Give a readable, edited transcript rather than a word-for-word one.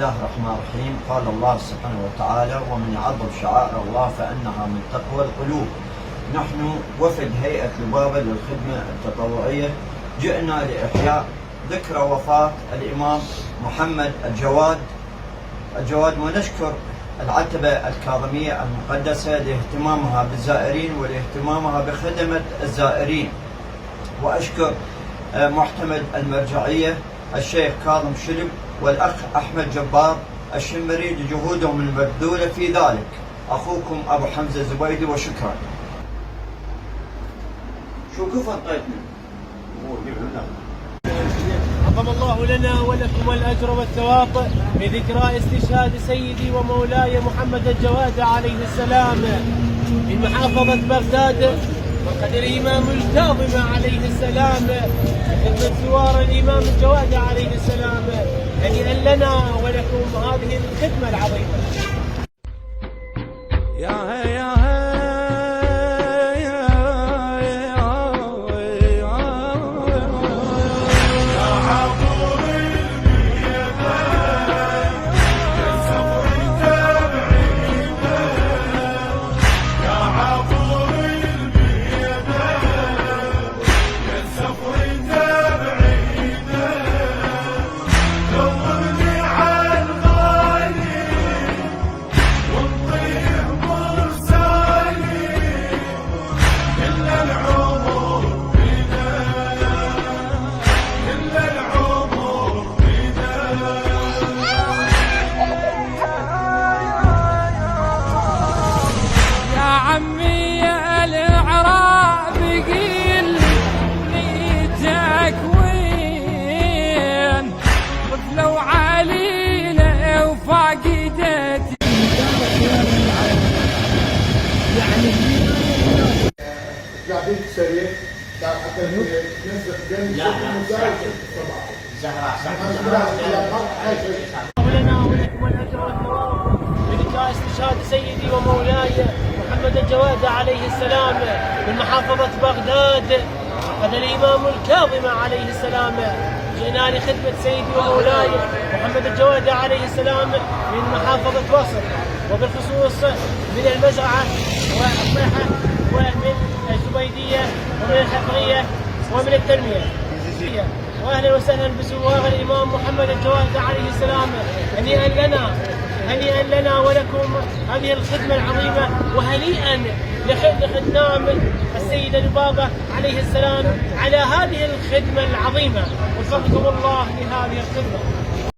الله الرحمن الرحيم. قال الله سبحانه وتعالى: ومن يعظم شعائر الله فإنها من تقوى القلوب. نحن وفد هيئة لبابة للخدمة التطوعية جئنا لإحياء ذكرى وفاة الإمام محمد الجواد، ونشكر العتبة الكاظمية المقدسة لاهتمامها بالزائرين ولاهتمامها بخدمة الزائرين، وأشكر محتمد المرجعية الشيخ كاظم شلب والأخ أحمد جبار الشمري لجهودهم المبذولة في ذلك. أخوكم أبو حمزة الزبيدي، وشكرا. شو كيف انطيتنا؟ عظم الله لنا ولكم الأجر والثواب بذكرى استشهاد سيدي ومولاي محمد الجواد عليه السلام من محافظة بغداد، وقد الإمام الكاظم عليه السلام خدمة زوار الإمام الجواد عليه السلام. هنيئا لنا ولكم هذه الخدمة العظيمة. قاعدين سريع حتى ننزل لنا ولكم الاجر والثواب بذكرى استشهاد سيدي ومولاي محمد الجواد عليه السلام من محافظة بغداد، قد الإمام الكاظم عليه السلام. جئنا لخدمة سيدي ومولاي محمد الجواد عليه السلام من محافظة بصر، وبالخصوص من المزرعة والأضرحة ومن الزبيدية ومن الحفرية ومن التنمية. واهلا وسهلا بزوار الامام محمد الجواد عليه السلام. هنيئا لنا ولكم هذه الخدمه العظيمه، وهنيئا لخدام السيده لبابه عليه السلام على هذه الخدمه العظيمه، وفقكم الله لهذه الخدمه.